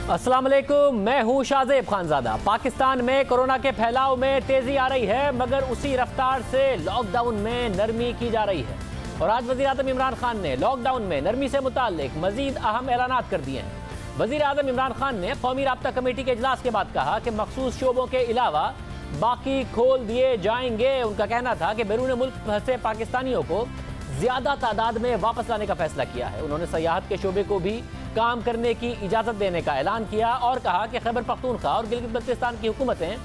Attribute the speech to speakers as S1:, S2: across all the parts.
S1: अस्सलाम वालेकुम, मैं हूं शाहजेब खानजादा। पाकिस्तान में कोरोना के फैलाव में तेजी आ रही है, मगर उसी रफ्तार से लॉकडाउन में नरमी की जा रही है। और आज वज़ीर आज़म इमरान खान ने लॉकडाउन में नरमी से मुताल्लिक मजीद अहम ऐलानात कर दिए हैं। वज़ीर आज़म इमरान खान ने कौमी राब्ता कमेटी के इजलास के बाद कहा कि मखसूस शोबों के अलावा बाकी खोल दिए जाएंगे। उनका कहना था कि बैरून मुल्क फंसे पाकिस्तानियों को ज़्यादा तादाद में वापस लाने का फैसला किया है। उन्होंने सयाहत के शोबे को भी काम करने की इजाज़त देने का ऐलान किया और कहा कि खैबर पख्तूनख्वा और गिलगित बल्तिस्तान की हुकूमतें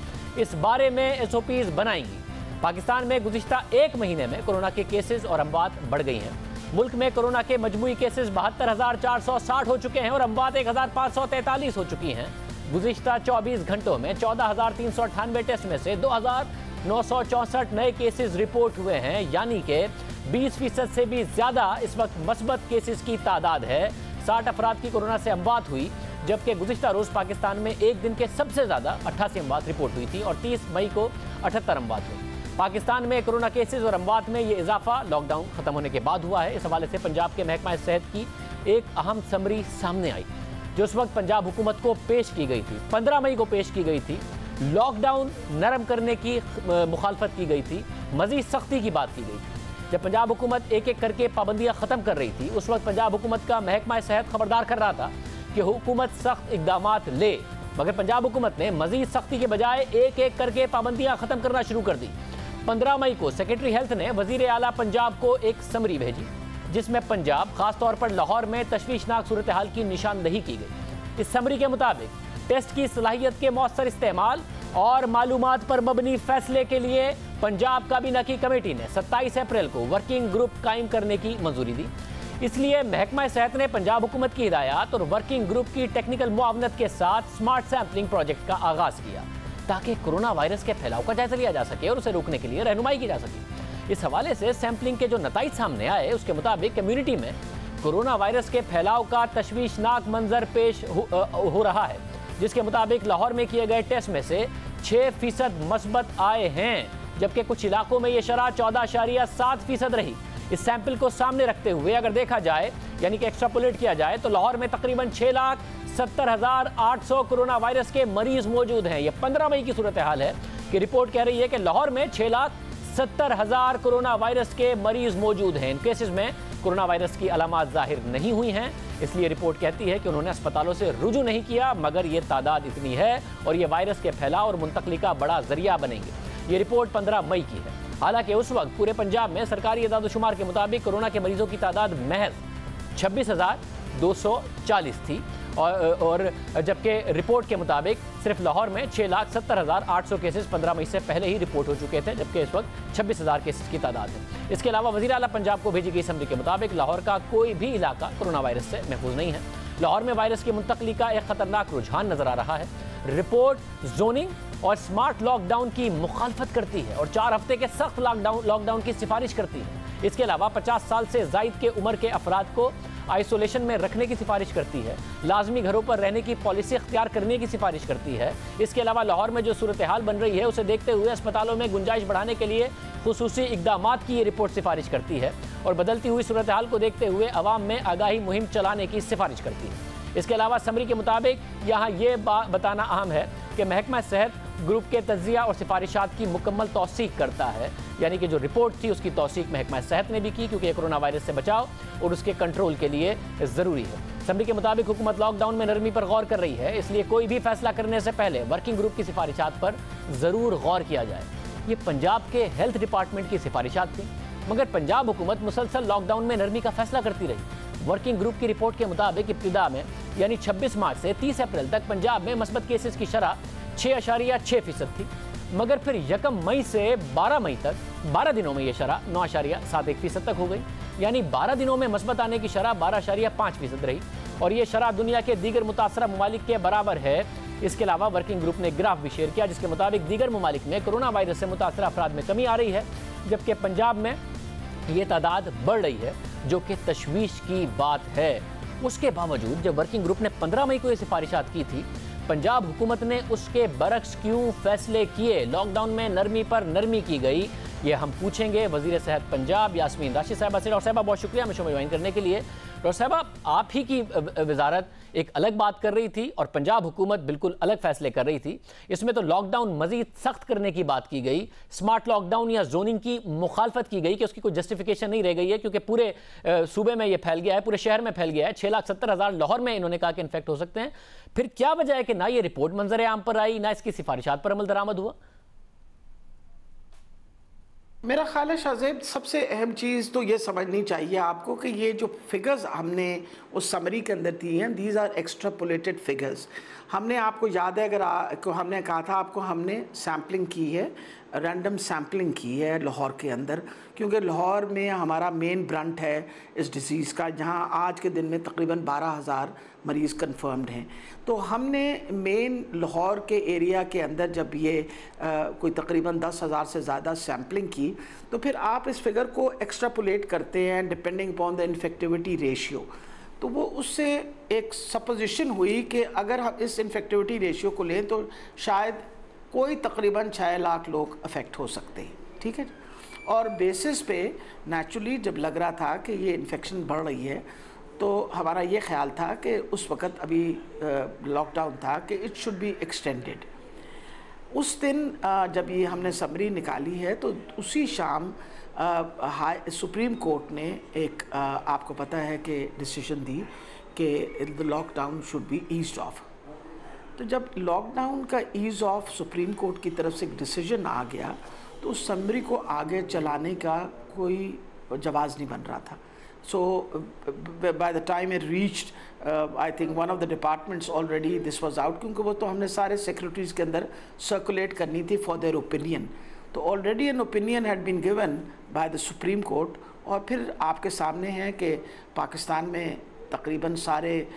S1: इस बारे में SOPs बनाएंगी। पाकिस्तान में गुज़िश्ता एक महीने में कोरोना के केसेस और अमवात बढ़ गई हैं। मुल्क में कोरोना के मजमूई केसेस 72,460 हो चुके हैं और अमवात 1,543 हो चुकी हैं। गुज़िश्ता 24 घंटों में 14,398 टेस्ट में से 2,964 नए केसेस रिपोर्ट हुए हैं, यानी कि 20% से भी ज़्यादा इस वक्त मस्बत केसेस की तादाद है। 60 अफराद की कोरोना से अमवात हुई, जबकि गुज़िश्ता रोज़ पाकिस्तान में एक दिन के सबसे ज़्यादा 88 अमवात रिपोर्ट हुई थी और 30 मई को 78 अमवात हुई। पाकिस्तान में कोरोना केसेस और अमवात में ये इजाफा लॉकडाउन ख़त्म होने के बाद हुआ है। इस हवाले से पंजाब के महकमा सेहत की एक अहम समरी सामने आई, जो उस वक्त पंजाब हुकूमत को पेश की गई थी। 15 मई को पेश की गई थी। लॉकडाउन नरम करने की मुखालफत की गई थी, मज़ीद सख्ती की बात की गई थी। जब पंजाब हुकूमत एक एक करके पाबंदियां ख़त्म कर रही थी, उस वक्त पंजाब हुकूमत का महकमा सेहत खबरदार कर रहा था कि हुकूमत सख्त इक़दामात ले, मगर पंजाब हुकूमत ने मज़ीद सख्ती के बजाय एक एक करके पाबंदियां ख़त्म करना शुरू कर दी। 15 मई को सेक्रेटरी हेल्थ ने वज़ीर आला पंजाब को एक समरी भेजी, जिसमें पंजाब ख़ास तौर पर लाहौर में तशवीशनाक सूरत हाल की निशानदही की गई। इस समरी के मुताबिक टेस्ट की सलाहियत के मौसर इस्तेमाल और मालूमात पर मबनी फैसले के लिए पंजाब काबीना की कमेटी ने 27 अप्रैल को वर्किंग ग्रुप कायम करने की मंजूरी दी। इसलिए महकमा सेहत ने पंजाब हुकूमत की हिदायत और वर्किंग ग्रुप की टेक्निकल मुआवनत के साथ स्मार्ट सैम्पलिंग प्रोजेक्ट का आगाज़ किया, ताकि कोरोना वायरस के फैलाव का जायजा लिया जा सके और उसे रोकने के लिए रहनुमाई की जा सके। इस हवाले से सैम्पलिंग के जो नतीजे सामने आए, उसके मुताबिक कम्यूनिटी में कोरोना वायरस के फैलाव का तशवीशनाक मंजर पेश हो रहा है, जिसके मुताबिक लाहौर में किए गए टेस्ट में से 6% मस्बत आए हैं, जबकि कुछ इलाकों में यह शरह 14.7% रही। इस सैंपल को सामने रखते हुए अगर देखा जाए, यानी कि एक्स्ट्रापोलेट किया जाए, तो लाहौर में तकरीबन 6,70,800 कोरोना वायरस के मरीज मौजूद हैं। यह 15 मई की सूरत हाल है कि रिपोर्ट कह रही है कि लाहौर में 6,70,000 कोरोना वायरस के मरीज मौजूद हैं। इन केसेस में कोरोना वायरस की अलामात जाहिर नहीं हुई हैं, इसलिए रिपोर्ट कहती है कि उन्होंने अस्पतालों से रुजू नहीं किया, मगर ये तादाद इतनी है और ये वायरस के फैलाव और मुंतकली का बड़ा जरिया बनेंगे। ये रिपोर्ट 15 मई की है। हालांकि उस वक्त पूरे पंजाब में सरकारी एदाद-ओ-शुमार के मुताबिक कोरोना के मरीजों की तादाद महज 26,240 थी और जबकि रिपोर्ट के मुताबिक सिर्फ लाहौर में 6,70,800 केसेस 15 मई से पहले ही रिपोर्ट हो चुके थे, जबकि इस वक्त 26,000 केसेस की तादाद है। इसके अलावा वज़ीर आला पंजाब को भेजी गई समरी के मुताबिक लाहौर का कोई भी इलाका कोरोना वायरस से महफूज नहीं है। लाहौर में वायरस की मुंतकली का एक खतरनाक रुझान नजर आ रहा है। रिपोर्ट जोनिंग और स्मार्ट लॉकडाउन की मुखालफत करती है और 4 हफ्ते के सख्त लॉकडाउन की सिफारिश करती है। इसके अलावा 50 साल से ज़ायद के उम्र के अफराद को आइसोलेशन में रखने की सिफारिश करती है, लाजमी घरों पर रहने की पॉलिसी अख्तियार करने की सिफारिश करती है। इसके अलावा लाहौर में जो सूरत हाल बन रही है, उसे देखते हुए अस्पतालों में गुंजाइश बढ़ाने के लिए खुसूसी इक़दामात की ये रिपोर्ट सिफारिश करती है और बदलती हुई सूरत हाल को देखते हुए अवाम में आगाही मुहिम चलाने की सिफारिश करती है। इसके अलावा समरी के मुताबिक यहाँ ये बताना अहम है कि महकमा सेहत ग्रुप के तज्जिया और सिफारिशात की मुकम्मल तौसीक करता है, यानी कि जो रिपोर्ट थी उसकी तौसीक महकमा सेहत ने भी की, क्योंकि ये कोरोना वायरस से बचाव और उसके कंट्रोल के लिए ज़रूरी है। समरी के मुताबिक हुकूमत लॉकडाउन में नरमी पर गौर कर रही है, इसलिए कोई भी फैसला करने से पहले वर्किंग ग्रुप की सिफारिशात पर ज़रूर गौर किया जाए। ये पंजाब के हेल्थ डिपार्टमेंट की सिफारिशात थी, मगर पंजाब हुकूमत मुसलसल लॉकडाउन में नरमी का फैसला करती रही। वर्किंग ग्रुप की रिपोर्ट के मुताबिक इब्तिदा में यानी 26 मार्च से 30 अप्रैल तक पंजाब में मस्बत केसेस की शरह 6.6% थी, मगर फिर 1 मई से 12 मई तक 12 दिनों में यह शरह 9.71% तक हो गई, यानी 12 दिनों में मस्बत आने की शरह 12.5% रही और ये शरह दुनिया के दीगर मुतासरा ममालिक के बराबर है। इसके अलावा वर्किंग ग्रुप ने ग्राफ भी शेयर किया, जिसके मुताबिक दीगर ममालिक में कोरोना वायरस से मुतासरा अफराद में कमी आ रही है, जबकि पंजाब में ये तादाद बढ़ रही है, जो कि तशवीश की बात है। उसके बावजूद जब वर्किंग ग्रुप ने 15 मई को ये सिफारिशात की थी, पंजाब हुकूमत ने उसके बरक्स क्यों फैसले किए? लॉकडाउन में नरमी पर नरमी की गई, ये हम पूछेंगे वज़ीर सेहत पंजाब यास्मीन राशिद साहिबा से। डॉक्टर साहिबा बहुत शुक्रिया हमें शो में ज्वाइन करने के लिए। डॉक्टर साहिबा, आप ही की वजारत एक अलग बात कर रही थी और पंजाब हुकूमत बिल्कुल अलग फैसले कर रही थी। इसमें तो लॉकडाउन मजीद सख्त करने की बात की गई, स्मार्ट लॉकडाउन या जोनिंग की मुखालफत की गई कि उसकी कोई जस्टिफिकेशन नहीं रह गई है क्योंकि पूरे सूबे में ये फैल गया है, पूरे शहर में फैल गया है। 6,70,000 लाहौर में इन्होंने कहा कि इन्फेक्ट हो सकते हैं। फिर क्या वजह है कि ना ये रिपोर्ट मंजर आम पर आई, ना इसकी सिफारिशात पर अमल दरामद हुआ?
S2: मेरा ख्याल है शाहजेब, सबसे अहम चीज़ तो ये समझनी चाहिए आपको कि ये जो फिगर्स हमने उस समरी के अंदर दी हैं, दीज आर एक्स्ट्रापोलेटेड फिगर्स। हमने, आपको याद है अगर हमने कहा था आपको, हमने सैम्पलिंग की है, रैंडम सैम्पलिंग की है लाहौर के अंदर, क्योंकि लाहौर में हमारा मेन ब्रंट है इस डिसीज़ का, जहां आज के दिन में तकरीबन 12,000 मरीज़ कंफर्म्ड हैं। तो हमने मेन लाहौर के एरिया के अंदर जब ये कोई तकरीबन 10,000 से ज़्यादा सैम्पलिंग की, तो फिर आप इस फिगर को एक्स्ट्रापोलेट करते हैं depending upon the infectivity ratio. तो वो उससे एक सपोजिशन हुई कि अगर हम इस इन्फेक्टिविटी रेशियो को लें तो शायद कोई तकरीबन 6 लाख लोग अफेक्ट हो सकते हैं, ठीक है। और बेसिस पे नेचुरली जब लग रहा था कि ये इन्फेक्शन बढ़ रही है, तो हमारा ये ख्याल था कि उस वक़्त अभी लॉकडाउन था कि इट शुड बी एक्सटेंडेड। उस दिन जब ये हमने समरी निकाली है तो उसी शाम सुप्रीम कोर्ट ने एक आपको पता है कि डिसीजन दी कि the lockdown should be eased of. तो जब लॉकडाउन का ईज ऑफ सुप्रीम कोर्ट की तरफ से एक डिसीजन आ गया, तो उस समरी को आगे चलाने का कोई जवाज़ नहीं बन रहा था। So by the time it reached, I think one of the departments already this was out, क्योंकि वो तो हमने सारे secretaries के अंदर circulate करनी थी for their opinion। तो already an opinion had been given by the Supreme Court, और फिर आपके सामने है कि पाकिस्तान में तकरीबन सारे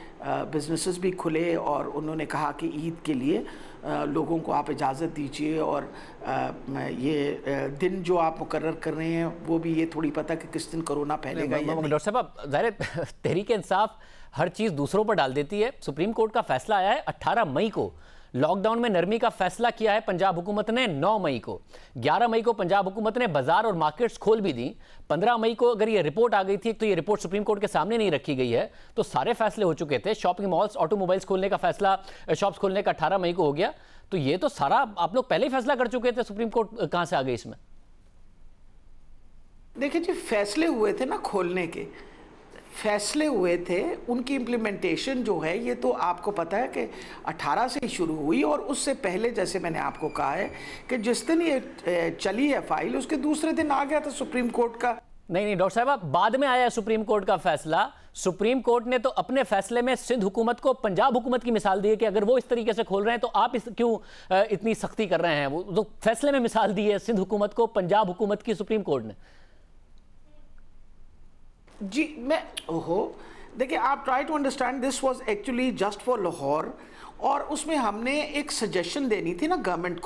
S2: बिजनेसेस भी खुले और उन्होंने कहा कि ईद के लिए लोगों को आप इजाज़त दीजिए, और ये दिन जो आप मुकर्रर कर रहे हैं वो भी ये थोड़ी पता कि किस दिन कोरोना फैलेगा।
S1: डॉक्टर साहब, ज़ाहिर तहरीक इंसाफ हर चीज़ दूसरों पर डाल देती है। सुप्रीम कोर्ट का फैसला आया है 18 मई को, लॉकडाउन में नरमी का फैसला किया है पंजाब हुकूमत ने 9 मई को, 11 मई को पंजाब हुकूमत ने बाजार और मार्केट्स खोल भी दी। 15 मई को अगर ये रिपोर्ट आ गई थी, तो ये रिपोर्ट सुप्रीम कोर्ट के सामने नहीं रखी गई है, तो सारे फैसले हो चुके थे। शॉपिंग मॉल्स, ऑटोमोबाइल्स खोलने का फैसला, शॉप्स खोलने का 18 मई को हो गया। तो ये तो सारा आप लोग पहले ही फैसला कर चुके थे, सुप्रीम कोर्ट कहां से आ गई इसमें?
S2: देखिए जी, फैसले हुए थे ना, खोलने के फैसले हुए थे, उनकी इम्प्लीमेंटेशन जो है ये तो आपको पता है कि 18 से ही शुरू हुई, और उससे पहले जैसे मैंने आपको कहा है कि जिस दिन ये चली है फाइल, उसके दूसरे दिन आ गया था सुप्रीम कोर्ट का।
S1: नहीं डॉक्टर साहब, बाद में आया सुप्रीम कोर्ट का फैसला। सुप्रीम कोर्ट ने तो अपने फैसले में सिंध हुकूमत को पंजाब हुकूमत की मिसाल दी है कि अगर वो इस तरीके से खोल रहे हैं तो आप क्यों इतनी सख्ती कर रहे हैं। वो तो फैसले में मिसाल दी है सिंध हुकूमत को पंजाब हुकूमत की, सुप्रीम कोर्ट ने।
S2: जी देखिए, आप try to understand, this was actually just for Lahore, और उसमें हमने एक सजेशन देनी थी ना गवर्नमेंट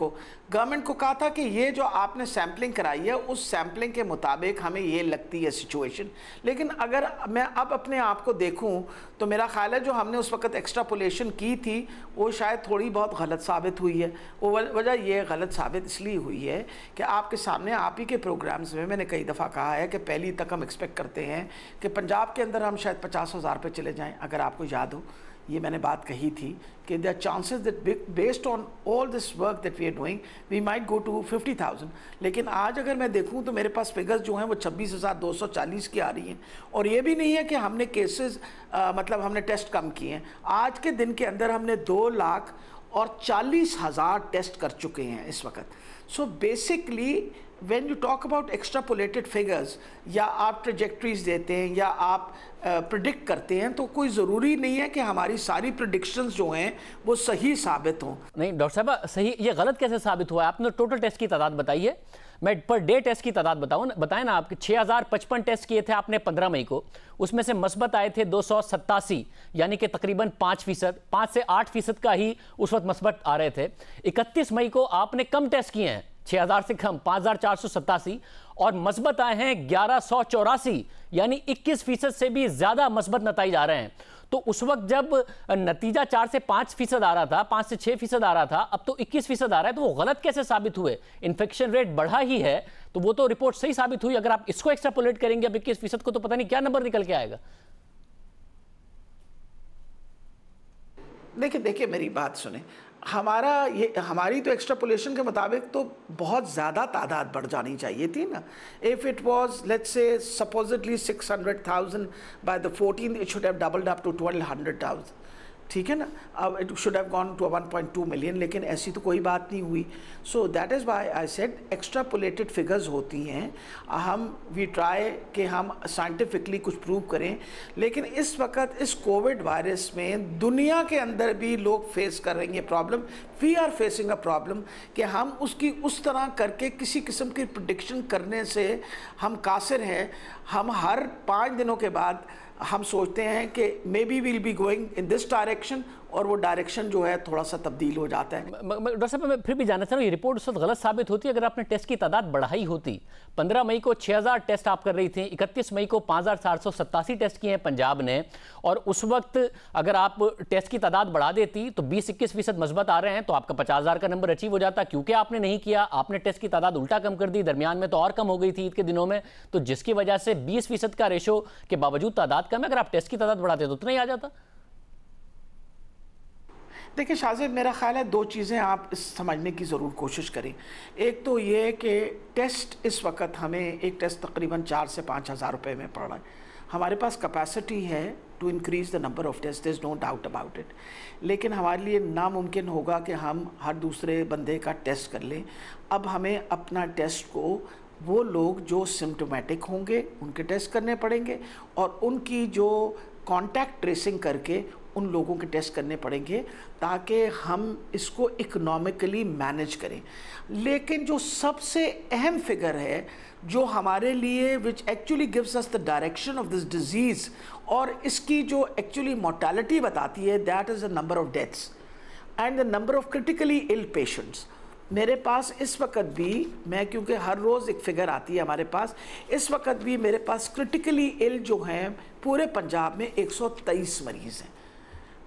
S2: को कहा था कि ये जो आपने सैम्पलिंग कराई है, उस सैम्पलिंग के मुताबिक हमें ये लगती है सिचुएशन। लेकिन अगर मैं अब अपने आप को देखूं तो मेरा ख्याल है जो हमने उस वक्त एक्स्ट्रापोलेशन की थी वो शायद थोड़ी बहुत गलत साबित हुई है। वो वजह ये गलत साबित इसलिए हुई है कि आपके सामने आप ही के प्रोग्राम्स में मैंने कई दफ़ा कहा है कि पहली तक हम एक्सपेक्ट करते हैं कि पंजाब के अंदर हम शायद 50,000 पे चले जाएँ। अगर आपको याद हो, ये मैंने बात कही थी कि there chances that based on all this work that we are doing we might go to 50,000। लेकिन आज अगर मैं देखूं तो मेरे पास फिगर्स जो हैं वो 26,240 की आ रही हैं, और ये भी नहीं है कि हमने केसेस मतलब हमने टेस्ट कम किए हैं। आज के दिन के अंदर हमने 2,40,000 टेस्ट कर चुके हैं इस वक्त। So basically when you talk about extrapolated figures, या आप ट्रेजेक्ट्रीज देते हैं या आप प्रिडिक्ट करते हैं, तो कोई ज़रूरी नहीं है कि हमारी सारी प्रिडिक्शंस जो हैं वो सही साबित हों।
S1: नहीं डॉक्टर साहब, सही ये गलत कैसे साबित हुआ है? आपने टोटल टेस्ट की तादाद बताई है, मैं पर डे टेस्ट की तादाद बताएं ना। आपके 6,055 टेस्ट किए थे आपने 15 मई को, उसमें से मस्बत आए थे 287, यानी कि तकरीबन 5%, 5 से 8% का ही उस वक्त मस्बत आ रहे थे। 31 मई को आपने कम टेस्ट किए हैं, 6,000 से कम, 5,487, और मस्बत आए हैं 1,184, यानी 21% से भी ज्यादा मस्बत नतीजे आ रहे हैं। तो उस वक्त जब नतीजा 4 से 5% आ रहा था, 5 से 6% आ रहा था, अब तो 21% आ रहा है, तो वो गलत कैसे साबित हुए? इन्फेक्शन रेट बढ़ा ही है, तो वो तो रिपोर्ट सही साबित हुई। अगर आप इसको एक्स्ट्रापोलेट करेंगे अब 21% को, तो पता नहीं क्या नंबर निकल के आएगा।
S2: देखिए देखिए मेरी बात सुने, हमारी तो एक्स्ट्रापोलेशन के मुताबिक तो बहुत ज़्यादा तादाद बढ़ जानी चाहिए थी ना। If it was let's say supposedly 600,000 by the 14th, it should have doubled up to 1200,000, ठीक है ना। अब it should have gone to 1.2 million, लेकिन ऐसी तो कोई बात नहीं हुई। So that is why I said extrapolated figures होती हैं। हम वी ट्राई कि हम साइंटिफिकली कुछ प्रूव करें, लेकिन इस वक्त इस कोविड वायरस में दुनिया के अंदर भी लोग फेस कर रहे हैं problem. We are facing a problem कि हम उसकी उस तरह करके किसी किस्म की प्रेडिक्शन करने से हम कासिर हैं। हम हर 5 दिनों के बाद हम सोचते हैं कि may be will be going in this direction, और वो डायरेक्शन जो है थोड़ा सा तब्दील हो जाता है।
S1: डॉक्टर साहब, मैं फिर भी जानना चाह रहा हूँ, ये रिपोर्ट उस वक्त गलत साबित होती अगर आपने टेस्ट की तादाद बढ़ाई होती। 15 मई को 6000 टेस्ट आप कर रही थी, 31 मई को 5487 टेस्ट किए हैं पंजाब ने, और उस वक्त अगर आप टेस्ट की तादाद बढ़ा देती तो 20-21% मस्बत आ रहे हैं, तो आपका 50,000 का नंबर अचीव हो जाता। क्योंकि आपने नहीं किया, आपने टेस्ट की तादाद उल्टा कम कर दी, दरमियान में तो और कम हो गई थी ईद के दिनों में, तो जिसकी वजह से 20% का रेशो के बावजूद तादाद कम है। अगर आप टेस्ट की तादाद बढ़ाते तो उतना ही आ जाता।
S2: देखिए शाहजेब, मेरा ख्याल है 2 चीज़ें आप इस समझने की ज़रूर कोशिश करें। एक तो ये कि टेस्ट इस वक्त हमें एक टेस्ट तकरीबन 4 से 5 हज़ार रुपये में पड़ रहा है। हमारे पास कैपेसिटी है to increase the number of test, there is no doubt about it, लेकिन हमारे लिए नामुमकिन होगा कि हम हर दूसरे बंदे का टेस्ट कर लें। अब हमें अपना टेस्ट को वो लोग जो सिम्टोमेटिक होंगे उनके टेस्ट करने पड़ेंगे, और उनकी जो कॉन्टैक्ट ट्रेसिंग करके उन लोगों के टेस्ट करने पड़ेंगे, ताकि हम इसको इकोनॉमिकली मैनेज करें। लेकिन जो सबसे अहम फिगर है जो हमारे लिए which actually gives us the direction of this disease, और इसकी जो एक्चुअली मोर्टालिटी बताती है, that is the number of deaths and the number of critically ill patients. मेरे पास इस वक्त भी, मैं क्योंकि हर रोज़ एक फ़िगर आती है हमारे पास, इस वक्त भी मेरे पास क्रिटिकली इल जो हैं पूरे पंजाब में 123 मरीज़ हैं।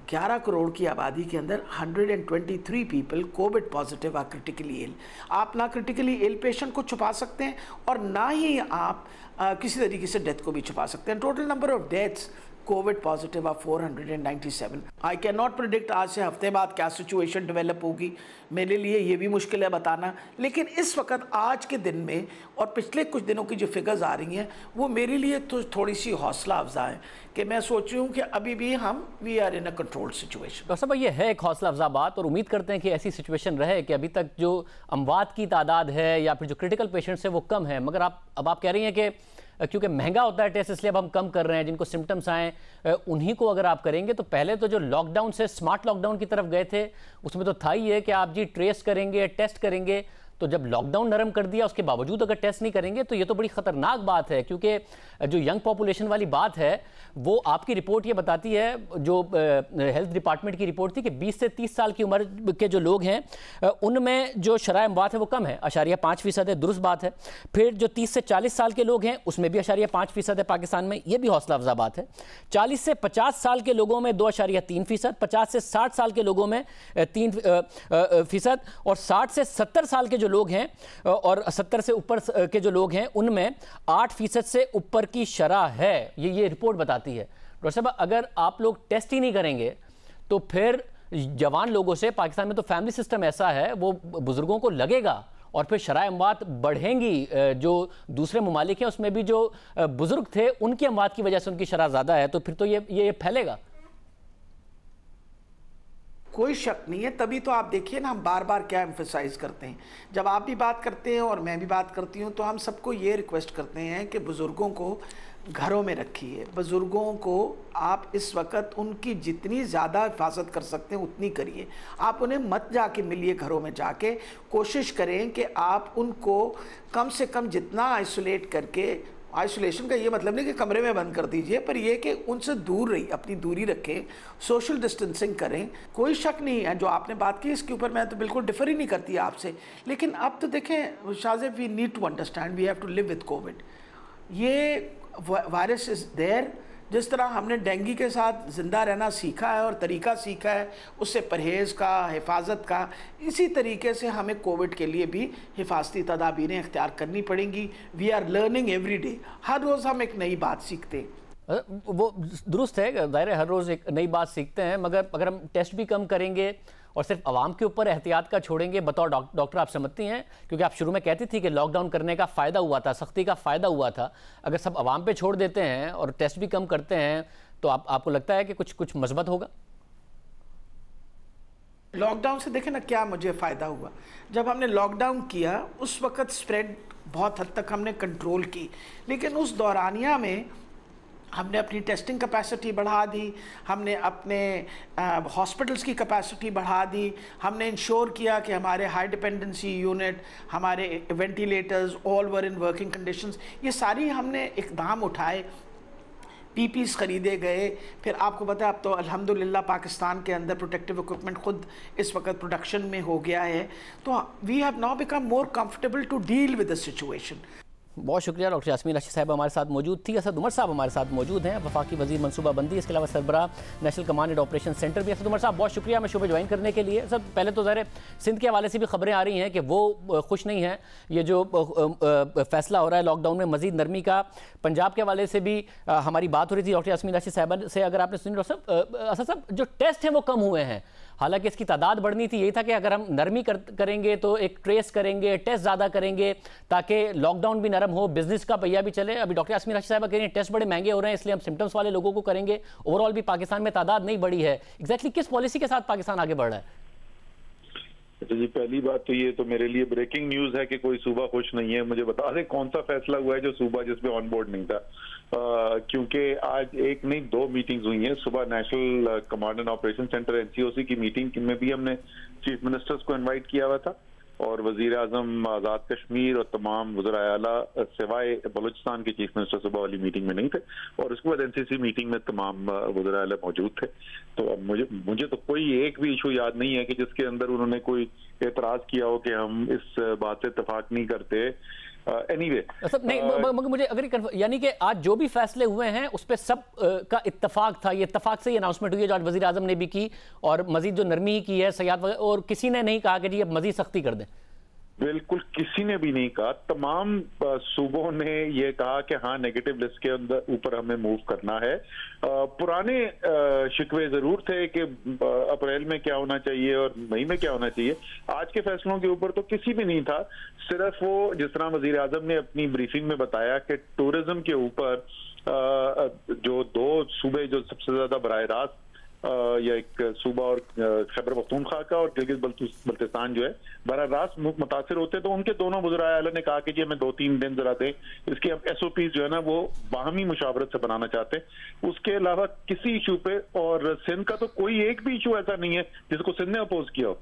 S2: 11 करोड़ की आबादी के अंदर 123 people covid positive are critically ill. आप ना क्रिटिकली इल पेशेंट को छुपा सकते हैं, और ना ही आप किसी तरीके से डेथ को भी छुपा सकते हैं। Total number of deaths covid positive are 497। I can not predict आज से हफ्ते बाद क्या सिचुएशन डेवलप होगी, मेरे लिए ये भी मुश्किल है बताना। लेकिन इस वक्त आज के दिन में और पिछले कुछ दिनों की जो फिगर्स आ रही हैं वो मेरे लिए तो थोड़ी सी हौसला अफजा है कि मैं सोच रही हूँ कि अभी भी we are in a control situation.
S1: Doctor साहब, ये है एक हौसला अफजा बात, और उम्मीद करते हैं कि ऐसी सिचुएशन रहे कि अभी तक जो अमवात की तादाद है या फिर जो क्रिटिकल पेशेंट्स है वो कम है। मगर अब आप कह रही हैं कि क्योंकि महंगा होता है टेस्ट, इसलिए अब हम कम कर रहे हैं। जिनको सिम्टम्स आए उन्हीं को अगर आप करेंगे, तो पहले तो जो लॉकडाउन से स्मार्ट लॉकडाउन की तरफ गए थे उसमें तो था ही है कि आप जी ट्रेस करेंगे, टेस्ट करेंगे। तो जब लॉकडाउन नरम कर दिया उसके बावजूद अगर टेस्ट नहीं करेंगे तो ये तो बड़ी ख़तरनाक बात है। क्योंकि जो यंग पॉपुलेशन वाली बात है वो आपकी रिपोर्ट ये बताती है, जो हेल्थ डिपार्टमेंट की रिपोर्ट थी, कि 20 से 30 साल की उम्र के जो लोग हैं उनमें जो शराय अमवात है वो कम है, 0.5% है, दुरुस्त बात है। फिर जो 30 से 40 साल के लोग हैं उसमें भी 0.5% है पाकिस्तान में, ये भी हौसला अफजा बात है। 40 से 50 साल के लोगों में 2.3%, 50 से 60 साल के लोगों में 3%, और 60 से 70 साल के जो लोग हैं और 70 से ऊपर के जो लोग हैं उनमें 8% से ऊपर की शरह है। ये रिपोर्ट बताती है। डॉक्टर साहब, अगर आप लोग टेस्ट ही नहीं करेंगे तो फिर जवान लोगों से, पाकिस्तान में तो फैमिली सिस्टम ऐसा है, वो बुजुर्गों को लगेगा और फिर शरह अमवात बढ़ेंगी। जो दूसरे ममालिक हैं उसमें भी जो बुजुर्ग थे उनकी अमवात की वजह से उनकी शरह ज़्यादा है, तो फिर तो ये फैलेगा।
S2: कोई शक नहीं है। तभी तो आप देखिए ना, हम बार बार क्या एम्फसाइज करते हैं, जब आप भी बात करते हैं और मैं भी बात करती हूँ, तो हम सबको ये रिक्वेस्ट करते हैं कि बुज़ुर्गों को घरों में रखिए। बुज़ुर्गों को आप इस वक्त उनकी जितनी ज़्यादा हिफाजत कर सकते हैं उतनी करिए। आप उन्हें मत जाके मिलिए, घरों में जाके कोशिश करें कि आप उनको कम से कम जितना आइसोलेट करके, आइसोलेशन का ये मतलब नहीं कि कमरे में बंद कर दीजिए, पर यह कि उनसे दूर रहिए, अपनी दूरी रखें, सोशल डिस्टेंसिंग करें। कोई शक नहीं है, जो आपने बात की इसके ऊपर मैं तो बिल्कुल डिफर ही नहीं करती आपसे। लेकिन अब तो देखें Shahzeb, we need to understand, we have to live with covid. ये वायरस इज़ देयर। जिस तरह हमने डेंगू के साथ ज़िंदा रहना सीखा है और तरीका सीखा है उससे परहेज़ का, हिफाजत का, इसी तरीके से हमें कोविड के लिए भी हिफाजती तदाबीरें इख्तियार करनी पड़ेंगी। We are learning every day, हर रोज़ हम एक नई बात सीखते हैं।
S1: वो दुरुस्त है, ज़ाहिर है हर रोज़ एक नई बात सीखते हैं, मगर अगर हम टेस्ट भी कम करेंगे और सिर्फ आवाम के ऊपर एहतियात का छोड़ेंगे, बतौर डॉक्टर आप समझती हैं, क्योंकि आप शुरू में कहती थी कि लॉकडाउन करने का फ़ायदा हुआ था, सख्ती का फ़ायदा हुआ था, अगर सब आवाम पे छोड़ देते हैं और टेस्ट भी कम करते हैं तो आपको लगता है कि कुछ मस्बत होगा?
S2: लॉकडाउन से देखें ना क्या मुझे फ़ायदा हुआ। जब हमने लॉकडाउन किया उस वक़्त स्प्रेड बहुत हद तक हमने कंट्रोल की, लेकिन उस दौरानिया में हमने अपनी टेस्टिंग कैपेसिटी बढ़ा दी, हमने अपने हॉस्पिटल्स की कैपेसिटी बढ़ा दी, हमने इंश्योर किया कि हमारे हाई डिपेंडेंसी यूनिट, हमारे ventilators all were in working conditions. ये सारी हमने इक़दाम उठाए, पीपीस ख़रीदे गए। फिर आपको पता है अब तो अल्हम्दुलिल्लाह पाकिस्तान के अंदर प्रोटेक्टिव इक्विपमेंट खुद इस वक्त प्रोडक्शन में हो गया है, तो we have now become more comfortable to deal with the situation.
S1: बहुत शुक्रिया। डॉक्टर यास्मीन राशिद साहब हमारे साथ मौजूद थी। असद उमर साहब हमारे साथ मौजूद हैं, वफाकी वजीर मनसूबाबंदी, इसके अलावा सरबराह national command and operation centre भी। असद उमर साहब बहुत शुक्रिया हमें शो पे ज्वाइन करने के लिए। सब पहले तो ज़ाहिर सिंध के हवाले से भी खबरें आ रही हैं कि वो खुश नहीं है, ये जो फैसला हो रहा है लॉकडाउन में मजीद नरमी का। पंजाब के हवाले से भी हमारी बात हो रही थी डॉक्टर यास्मीन राशिद साहब से, अगर आपने सुनी असद साहब जो टेस्ट हैं वो कम हुए हैं, हालांकि इसकी तादाद बढ़नी थी। यही था कि अगर हम नरमी करेंगे तो एक ट्रेस करेंगे, टेस्ट ज़्यादा करेंगे ताकि लॉकडाउन भी नरम हो, बिजनेस का पहिया भी चले। अभी डॉक्टर यास्मीन राशिद साहब कह रही हैं टेस्ट बड़े महंगे हो रहे हैं इसलिए हम सिम्टम्स वाले लोगों को करेंगे, ओवरऑल भी पाकिस्तान में तादाद नहीं बढ़ी है। एग्जैक्टली किस पॉलिसी के साथ पाकिस्तान आगे बढ़ रहा है?
S3: अच्छा जी, पहली बात तो ये तो मेरे लिए ब्रेकिंग न्यूज है कि कोई सूबा खुश नहीं है। मुझे बता दें कौन सा फैसला हुआ है जो सूबा जिसमें ऑन बोर्ड नहीं था, क्योंकि आज एक नहीं दो मीटिंग्स हुई हैं। सुबह national command and operation centre NCOC की मीटिंग में भी हमने चीफ मिनिस्टर्स को इनवाइट किया हुआ था और वजीर आजम आज़ाद कश्मीर और तमाम वज़राए आला सिवाय बलूचिस्तान के चीफ मिनिस्टर सुबह वाली मीटिंग में नहीं थे, और उसके बाद एनसीसी मीटिंग में तमाम वज़राए आला मौजूद थे। तो अब मुझे तो कोई एक भी इशू याद नहीं है कि जिसके अंदर उन्होंने कोई एतराज किया हो कि हम इस बात से इत्तेफाक नहीं करते। एनीवे
S1: नहीं, मुझे अगर यानी कि आज जो भी फैसले हुए हैं उस पर सब का इत्तेफाक था, ये इत्तेफाक से ये अनाउंसमेंट हुई है जो आज वजीर आजम ने भी की, और मजीद जो नरमी की है सयाद, और किसी ने नहीं कहा कि जी अब मजीद सख्ती कर दें।
S3: बिल्कुल किसी ने भी नहीं कहा। तमाम सूबों ने ये कहा कि हाँ नेगेटिव लिस्ट के अंदर ऊपर हमें मूव करना है। पुराने शिकवे जरूर थे कि अप्रैल में क्या होना चाहिए और मई में क्या होना चाहिए। आज के फैसलों के ऊपर तो किसी भी नहीं था। सिर्फ वो जिस तरह वजीर आजम ने अपनी ब्रीफिंग में बताया कि टूरिज्म के ऊपर जो दो सूबे जो सबसे ज्यादा बराह रास्त या एक सूबा और खैबर पख्तूनख्वा का और गिलगित बल्तिस्तान जो है बराह रास्त मुतासिर होते, तो उनके दोनों वज़राए आला ने कहा कि जी हमें 2-3 दिन जरा दें, इसके अब SOPs जो है ना वो बाहमी मुशावरत से बनाना चाहते हैं। उसके अलावा किसी इशू पे, और सिंध का तो कोई एक भी इशू ऐसा नहीं है जिसको सिंध ने अपोज किया हो।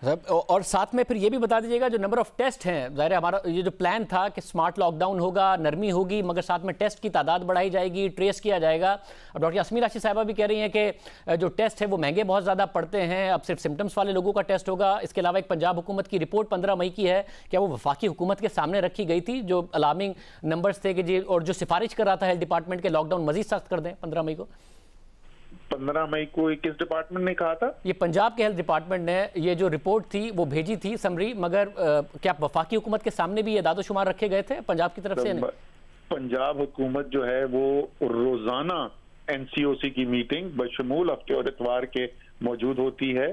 S1: और साथ में फिर ये भी बता दीजिएगा जो नंबर ऑफ टेस्ट हैं, ज़ाहिर हमारा ये जो प्लान था कि स्मार्ट लॉकडाउन होगा, नरमी होगी, मगर साथ में टेस्ट की तादाद बढ़ाई जाएगी, ट्रेस किया जाएगा। और डॉक्टर यास्मीन राशिद साहिबा भी कह रही हैं कि जो टेस्ट है वो महंगे बहुत ज़्यादा पड़ते हैं, अब सिर्फ सिम्टम्स वाले लोगों का टेस्ट होगा। इसके अलावा एक पंजाब हुकूमत की रिपोर्ट 15 मई की है, क्या वो वफाकी हुकूमत के सामने रखी गई थी, जो अलार्मिंग नंबर्स थे कि जी, और जो सिफारिश कर रहा था हेल्थ डिपार्टमेंट के लॉकडाउन मजीद सख्त कर दें 15 मई को।
S3: 15 मई को किस डिपार्टमेंट ने कहा था? ये
S1: पंजाब के हेल्थ डिपार्टमेंट ने ये जो रिपोर्ट थी वो भेजी थी समरी, मगर क्या वफाकी हुकूमत के सामने भी ये दादोशुमार रखे गए थे पंजाब की तरफ से?
S3: पंजाब हुकूमत जो है वो रोजाना एनसीओसी की मीटिंग बशमूल हफ्ते और इतवार के मौजूद होती है,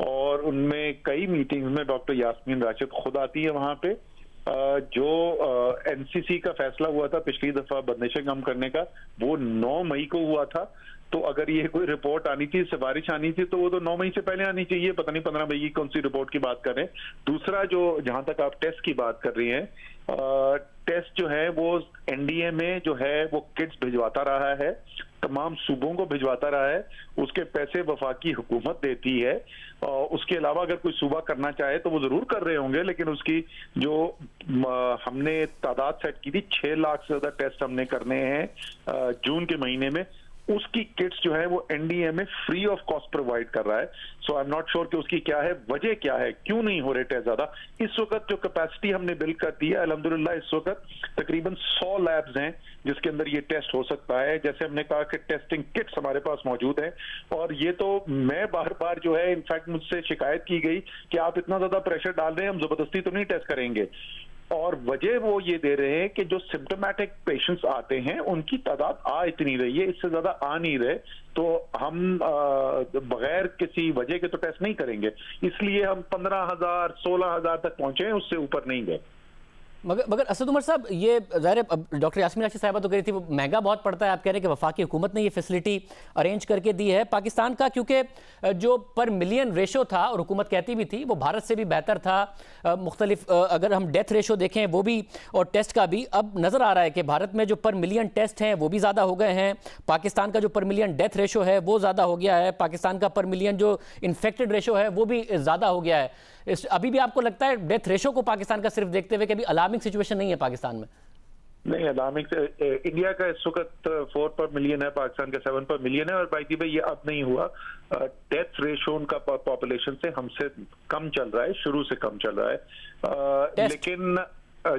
S3: और उनमें कई मीटिंग्स में डॉक्टर यास्मीन राशिद खुद आती है वहां पे। जो एनसीसी का फैसला हुआ था पिछली दफा बंदिशें कम करने का, वो 9 मई को हुआ था। तो अगर ये कोई रिपोर्ट आनी थी, सिफारिश आनी थी, तो वो तो 9 मई से पहले आनी चाहिए। पता नहीं 15 मई की कौन सी रिपोर्ट की बात कर रहे हैं। दूसरा, जो जहां तक आप टेस्ट की बात कर रही हैं, टेस्ट जो है वो एनडीए में जो है वो किट्स भिजवाता रहा है, तमाम सूबों को भिजवाता रहा है, उसके पैसे वफाकी हुकूमत देती है। उसके अलावा अगर कोई सूबा करना चाहे तो वो जरूर कर रहे होंगे, लेकिन उसकी जो हमने तादाद सेट की थी 6 लाख से ज्यादा टेस्ट हमने करने हैं जून के महीने में, उसकी किट्स जो है वो एनडीए में फ्री ऑफ कॉस्ट प्रोवाइड कर रहा है। सो आई एम नॉट श्योर कि उसकी क्या है वजह, क्या है, क्यों नहीं हो रहे टेस्ट ज्यादा। इस वक्त जो कैपेसिटी हमने बिल्ड कर दी है अल्हम्दुलिल्लाह, इस वक्त तकरीबन 100 लैब्स हैं जिसके अंदर ये टेस्ट हो सकता है। जैसे हमने कहा कि टेस्टिंग किट्स हमारे पास मौजूद है, और ये तो मैं बार बार जो है इनफैक्ट मुझसे शिकायत की गई कि आप इतना ज्यादा प्रेशर डाल रहे हैं, हम जबरदस्ती तो नहीं टेस्ट करेंगे। और वजह वो ये दे रहे हैं कि जो सिम्टोमेटिक पेशेंट्स आते हैं उनकी तादाद आ इतनी रही है, इससे ज्यादा आ नहीं रहे, तो हम बगैर किसी वजह के तो टेस्ट नहीं करेंगे, इसलिए हम 15,000 16,000 तक पहुंचे हैं, उससे ऊपर नहीं गए।
S1: मगर असद उमर साहब, ये ज़ाहिर है डॉक्टर यास्मीन राशिद साहिबा तो कह रही थी वो महंगा बहुत पड़ता है, आप कह रहे हैं कि वफाकी हुकूमत ने ये फैसिलिटी अरेंज करके दी है। पाकिस्तान का क्योंकि जो पर मिलियन रेशो था, और हुकूमत कहती भी थी वो भारत से भी बेहतर था, मुख्तलिफ अगर हम डेथ रेशो देखें वो भी और टेस्ट का भी, अब नज़र आ रहा है कि भारत में जो पर मिलियन टेस्ट हैं वो भी ज़्यादा हो गए हैं, पाकिस्तान का जो पर मिलियन डेथ रेशो है वो ज़्यादा हो गया है, पाकिस्तान का पर मिलियन जो इन्फेक्टेड रेशो है वो भी ज़्यादा हो गया है। अभी भी आपको लगता है डेथ रेशो को पाकिस्तान का सिर्फ देखते हुए कि अभी अलार्मिंग सिचुएशन नहीं है पाकिस्तान में?
S3: नहीं, अलार्मिंग से इंडिया का इस वक्त 4 पर मिलियन है, पाकिस्तान का 7 पर मिलियन है, और बाकी भाई ये अब नहीं हुआ, डेथ रेशो उनका पॉपुलेशन से हमसे कम चल रहा है, शुरू से कम चल रहा है, लेकिन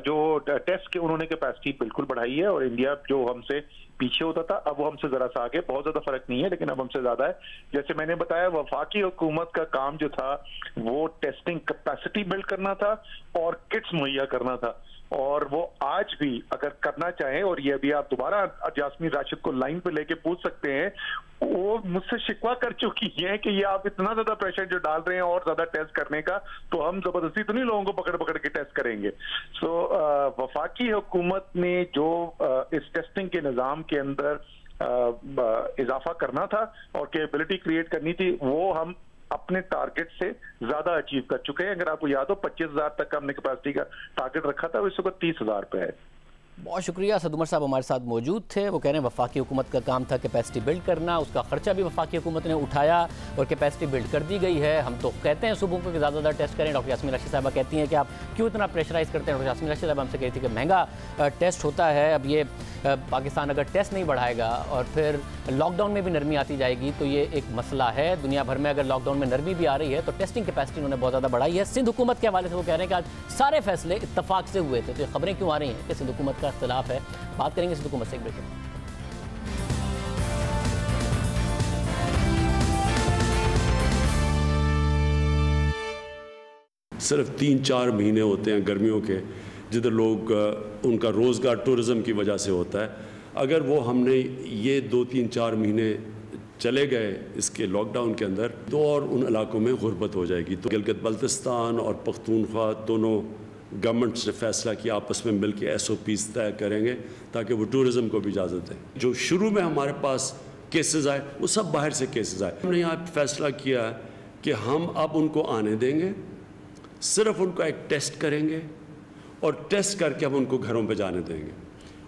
S3: जो टेस्ट के उन्होंने कैपेसिटी बिल्कुल बढ़ाई है, और इंडिया जो हमसे पीछे होता था अब वो हमसे जरा सा आगे, बहुत ज्यादा फर्क नहीं है लेकिन अब हमसे ज्यादा है। जैसे मैंने बताया, वफाकी हुकूमत का काम जो था वो टेस्टिंग कैपेसिटी बिल्ड करना था और किट्स मुहैया करना था, और वो आज भी अगर करना चाहें, और ये अभी आप दोबारा यास्मीन राशिद को लाइन पे लेके पूछ सकते हैं, वो मुझसे शिकवा कर चुकी है कि ये आप इतना ज्यादा प्रेशर जो डाल रहे हैं और ज्यादा टेस्ट करने का, तो हम जबरदस्ती तो नहीं लोगों को पकड़ पकड़ के टेस्ट करेंगे। सो वफाकी हुकूमत ने जो इस टेस्टिंग के निजाम के अंदर इजाफा करना था और कैपेबिलिटी क्रिएट करनी थी, वो हम अपने टारगेट से ज्यादा अचीव कर चुके हैं। अगर आपको याद हो 25,000 तक का हमने कैपेसिटी का टारगेट रखा था, इस वक्त 30,000 पे है।
S1: बहुत शुक्रिया। असद उमर साहब हमारे साथ मौजूद थे। वो कह रहे हैं वफाकी हुकूमत का काम था कैपेसिटी बिल्ड करना, उसका खर्चा भी वफाकी हुकूमत ने उठाया और कैपेसिटी बिल्ड कर दी गई है। हम तो कहते हैं सूबों को कि ज़्यादा टेस्ट करें। डॉक्टर यास्मीन राशिद साहबा कहती हैं कि आप क्यों इतना प्रेशराइज करते हैं। डॉक्टर यास्मीन राशिद साहबा हमसे कहती थी कि महंगा टेस्ट होता है। अब ये पाकिस्तान अगर टेस्ट नहीं बढ़ाएगा और फिर लॉकडाउन में भी नरमी आती जाएगी तो ये एक मसला है। दुनिया भर में अगर लॉकडाउन में नरमी भी आ रही है तो टेस्टिंग कैपेसिटी उन्होंने बहुत ज़्यादा बढ़ाई है। सिंध हुकूमत के हवाले से वो कह रहे हैं कि आज सारे फैसले इत्तफाक से हुए थे। तो ये खबरें क्यों आ रही हैं कि सिंध हुकूमत का इख्तिलाफ है? बात करेंगे सिंध हुकूमत से एक ब्रेक में।
S4: सिर्फ 3-4 महीने होते हैं गर्मियों के, जिधर लोग उनका रोज़गार टूरिज़म की वजह से होता है। अगर वो हमने ये 2-3-4 महीने चले गए इसके लॉकडाउन के अंदर, तो और उन इलाकों में गुर्बत हो जाएगी। तो गिलगित बल्तिस्तान और पख्तूनख्वा दोनों गवर्नमेंट से फैसला किया, आपस में मिल के SOPs तय करेंगे ताकि वो टूरिज़म को भी इजाज़त दें। जो शुरू में हमारे पास केसेस आए वो सब बाहर से केसेस आए। हमने यहाँ फैसला किया कि हम अब उनको आने देंगे, सिर्फ उनका एक टेस्ट करेंगे और टेस्ट करके हम उनको घरों पे जाने देंगे,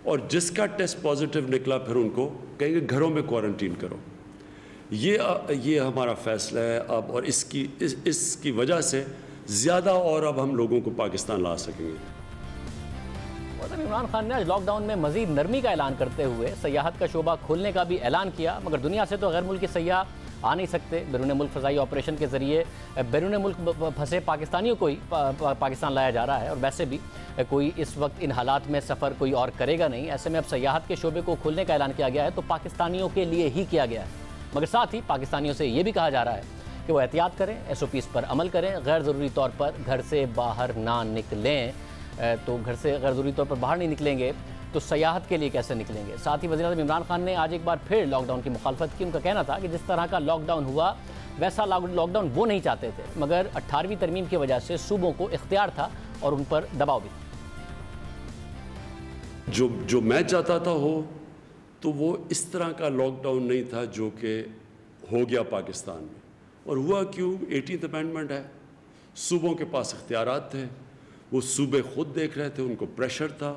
S4: और जिसका टेस्ट पॉजिटिव निकला फिर उनको कहेंगे घरों में क्वारंटीन करो। ये हमारा फैसला है अब, और इसकी वजह से ज़्यादा और अब हम लोगों को पाकिस्तान ला सकेंगे।
S1: इमरान खान ने आज लॉकडाउन में मजीद नरमी का ऐलान करते हुए सयाहत का शोबा खोलने का भी ऐलान किया, मगर दुनिया से तो गैर मुल्की सयाह आ नहीं सकते। बैरून मुल्क फ़ज़ाई ऑपरेशन के ज़रिए बैरून मुल्क फंसे पाकिस्तानियों को ही पाकिस्तान लाया जा रहा है, और वैसे भी कोई इस वक्त इन हालात में सफ़र कोई और करेगा नहीं। ऐसे में अब सयाहत के शोबे को खोलने का ऐलान किया गया है तो पाकिस्तानियों के लिए ही किया गया है, मगर साथ ही पाकिस्तानियों से ये भी कहा जा रहा है कि वो एहतियात करें, SOPs पर अमल करें, गैर ज़रूरी तौर पर घर से बाहर ना निकलें। तो घर से गैर ज़रूरी तौर पर बाहर नहीं निकलेंगे तो सयाहत के लिए कैसे निकलेंगे। साथ ही वज़ीर-ए-आज़म इमरान खान ने आज एक बार फिर लॉकडाउन की मुखालफत की। उनका कहना था कि जिस तरह का लॉकडाउन हुआ वैसा लॉकडाउन वो नहीं चाहते थे, मगर 18वीं तरमीम की वजह से सूबों को इख्तियार था और उन पर दबाव भी।
S4: जो मैं चाहता था हो तो वो इस तरह का लॉकडाउन नहीं था जो कि हो गया पाकिस्तान में। और हुआ क्यों? 18th अमेंडमेंट है, सूबों के पास इख्तियारात थे, वो सूबे खुद देख रहे थे, उनको प्रेशर था।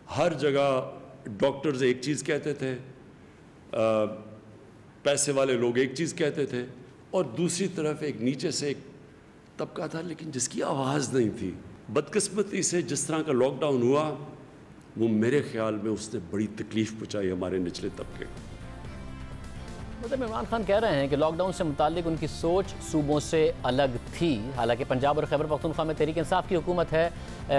S4: हर जगह डॉक्टर्स एक चीज़ कहते थे, पैसे वाले लोग एक चीज़ कहते थे, और दूसरी तरफ एक नीचे से एक तबका था लेकिन जिसकी आवाज़ नहीं थी। बदकिस्मती से जिस तरह का लॉकडाउन हुआ वो मेरे ख्याल में उसने बड़ी तकलीफ़ पहुँचाई हमारे निचले तबके को।
S1: मतलब इमरान खान कह रहे हैं कि लॉकडाउन से मुतालिक उनकी सोच सूबों से अलग थी। हालांकि पंजाब और खैबर पख्तूनख्वा में तहरीक इंसाफ की हुकूमत है,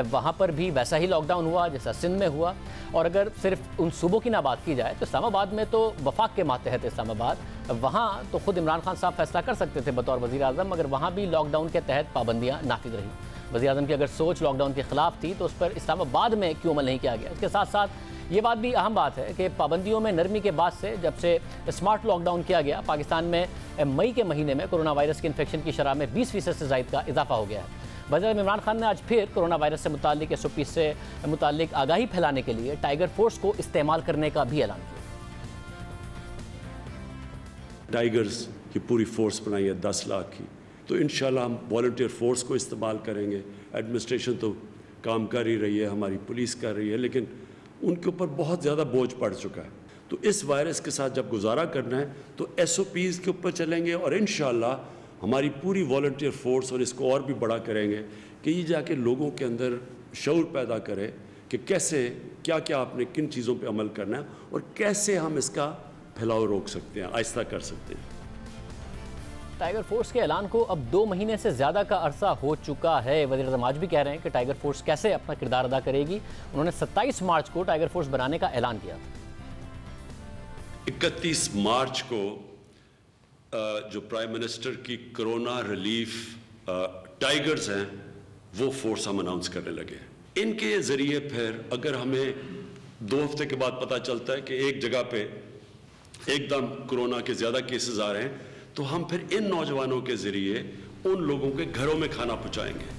S1: वहाँ पर भी वैसा ही लॉकडाउन हुआ जैसा सिंध में हुआ। और अगर सिर्फ उन सूबों की ना बात की जाए तो इस्लामाबाद में तो वफाक के मातहत इस्लामाबाद, वहाँ तो खुद इमरान खान साहब फैसला कर सकते थे बतौर वज़ीर आज़म, मगर वहाँ भी लॉकडाउन के तहत पाबंदियाँ नाफिज रही। वज़ीर आज़म की अगर सोच लॉकडाउन के खिलाफ थी तो उस पर इस्लामाबाद में क्यों अमल नहीं किया गया। इसके साथ साथ ये बात भी अहम बात है कि पाबंदियों में नरमी के बाद से जब से स्मार्ट लॉकडाउन किया गया, पाकिस्तान में मई के महीने में कोरोना वायरस के इन्फेक्शन की शरह में 20% से ज़ायद का इजाफा हो गया है। वज़ीर इमरान खान ने आज फिर कोरोना वायरस से मुताल्लिक SOP से मुताल्लिक आगाही फैलाने के लिए टाइगर फोर्स को इस्तेमाल करने का भी ऐलान किया।
S4: टाइगर्स की पूरी फोर्स बनाई है 10 लाख की, तो इंशाल्लाह हम वॉलंटियर फोर्स को इस्तेमाल करेंगे। एडमिनिस्ट्रेशन तो काम कर ही रही है, हमारी पुलिस कर रही है, लेकिन उनके ऊपर बहुत ज़्यादा बोझ पड़ चुका है। तो इस वायरस के साथ जब गुजारा करना है तो SOPs के ऊपर चलेंगे और इंशाल्लाह हमारी पूरी वॉलंटियर फोर्स, और इसको और भी बड़ा करेंगे कि ये जाके लोगों के अंदर शऊर पैदा करे कि कैसे क्या क्या आपने किन चीज़ों पे अमल करना है और कैसे हम इसका फैलाव रोक सकते हैं, आहिस्ता कर सकते हैं।
S1: टाइगर फोर्स के ऐलान को अब 2 महीने से ज़्यादा का अरसा हो चुका है। वज़ीर आज़म आज भी कह रहे हैं कि टाइगर फोर्स कैसे अपना किरदार अदा करेगी। उन्होंने 27 मार्च को टाइगर फोर्स बनाने का ऐलान किया था।
S4: 31 मार्च को जो प्राइम मिनिस्टर की कोरोना रिलीफ टाइगर्स हैं वो फोर्स हम अनाउंस करने लगे। इनके ज़रिए फिर अगर हमें 2 हफ्ते के बाद पता चलता है कि एक जगह पे एकदम कोरोना के ज़्यादा केसेस आ रहे हैं, तो हम फिर इन नौजवानों के ज़रिए उन लोगों के घरों में खाना पहुँचाएंगे।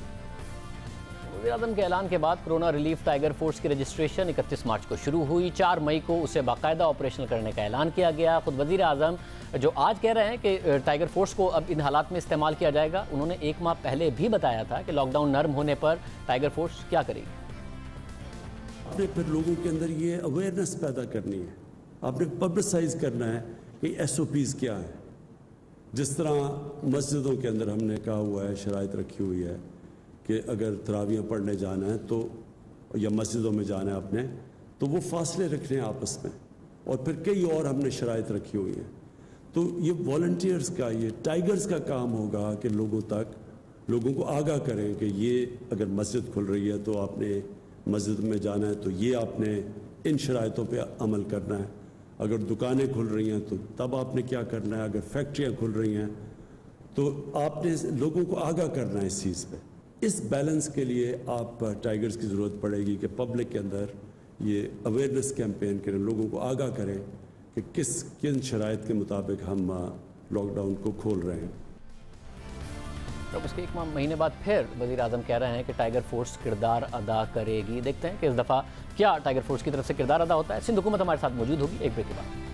S1: वज़ीर आज़म के ऐलान के बाद कोरोना रिलीफ टाइगर फोर्स की रजिस्ट्रेशन 31 मार्च को शुरू हुई। 4 मई को उसे बाकायदा ऑपरेशनल करने का ऐलान किया गया। खुद वज़ीर आज़म जो आज कह रहे हैं कि टाइगर फोर्स को अब इन हालात में इस्तेमाल किया जाएगा, उन्होंने 1 माह पहले भी बताया था कि लॉकडाउन नर्म होने पर टाइगर फोर्स क्या करेगी।
S4: आपने फिर लोगों के अंदर ये अवेयरनेस पैदा करनी है, आपने पब्लिसाइज करना है कि SOPs क्या है। जिस तरह मस्जिदों के अंदर हमने कहा हुआ है, शराइत रखी हुई है कि अगर तरावियाँ पढ़ने जाना है तो या मस्जिदों में जाना है अपने, तो वो फासले रखने हैं आपस में, और फिर कई और हमने शराइत रखी हुई हैं। तो ये वॉलंटियर्स का, ये टाइगर्स का काम होगा कि लोगों को आगाह करें कि ये अगर मस्जिद खुल रही है तो आपने मस्जिद में जाना है, तो ये आपने इन शराइतों पे अमल करना है। अगर दुकानें खुल रही हैं तो तब आपने क्या करना है। अगर फैक्ट्रियाँ खुल रही हैं तो आपने लोगों को आगाह करना है इस चीज़ पे। इस बैलेंस के लिए आप टाइगर्स की ज़रूरत पड़ेगी कि पब्लिक के अंदर ये अवेयरनेस कैंपेन करें, लोगों को आगाह करें कि किन शराइत के मुताबिक हम लॉकडाउन को खोल रहे हैं।
S1: तो उसके 1 महीने बाद फिर वज़ीर आज़म कह रहे हैं कि टाइगर फोर्स किरदार अदा करेगी। देखते हैं कि इस दफ़ा क्या टाइगर फोर्स की तरफ से किरदार अदा होता है। सिंध हुकूमत हमारे साथ मौजूद होगी एक ब्रेक के बाद।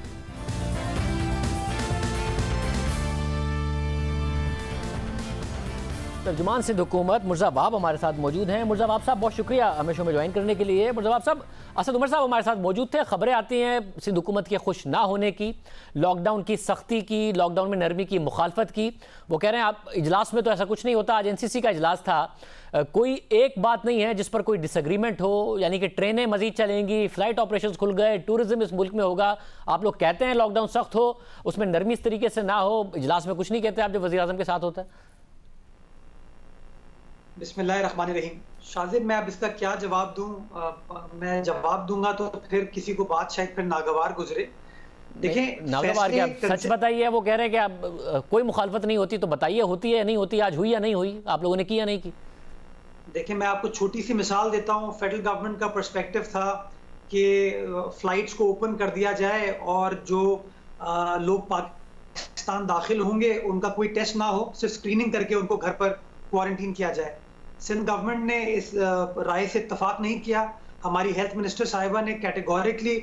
S1: तर्जुमान सिंध हुकूमत मुर्जा वाब हमारे साथ मौजूद हैं। मुर्जा वाब साहब बहुत शुक्रिया हमें शो में ज्वाइन करने के लिए। मुर्जा वाब साहब, असद उमर साहब हमारे साथ मौजूद थे। खबरें आती हैं सिंध हुकूमत के खुश ना होने की, लॉकडाउन की सख्ती की, लॉकडाउन में नरमी की मुखालफत की। वो कह रहे हैं आप इजलास में तो ऐसा कुछ नहीं होता। आज NCC का इजलास था, कोई एक बात नहीं है जिस पर कोई डिसएग्रीमेंट हो, यानी कि ट्रेनें मजीद चलेंगी, फ्लाइट ऑपरेशंस खुल गए, टूरिज्म इस मुल्क में होगा। आप लोग कहते हैं लॉकडाउन सख्त हो, उसमें नरमी इस तरीके से ना हो, इजलास में कुछ नहीं कहते आप जो वज़ीर आज़म के साथ होता है।
S5: बिस्मिल्लाहिर्रहमानिर्रहीम। शाजिब, मैं अब इसका क्या जवाब दूं? मैं जवाब दूंगा तो फिर किसी को बात शायद फिर नागवार गुजरे। देखें,
S1: नागवार क्या, सच बताइए। वो कह रहे हैं कि आप कोई मुखालफत नहीं होती तो बताइए, होती है या नहीं होती, आज हुई या नहीं हुई, आप लोगों ने की या नहीं की?
S5: देखिए, मैं आपको छोटी सी मिसाल देता हूँ। फेडरल गवर्नमेंट का पर्सपेक्टिव था कि फ्लाइट्स को ओपन कर दिया जाए और जो लोग पाकिस्तान दाखिल होंगे उनका कोई टेस्ट ना हो, सिर्फ स्क्रीनिंग करके उनको घर पर क्वारंटीन किया जाए। सिंध गवर्नमेंट ने इस राय से इत्तफाक नहीं किया। हमारी हेल्थ मिनिस्टर साहिबा ने कैटेगोरिकली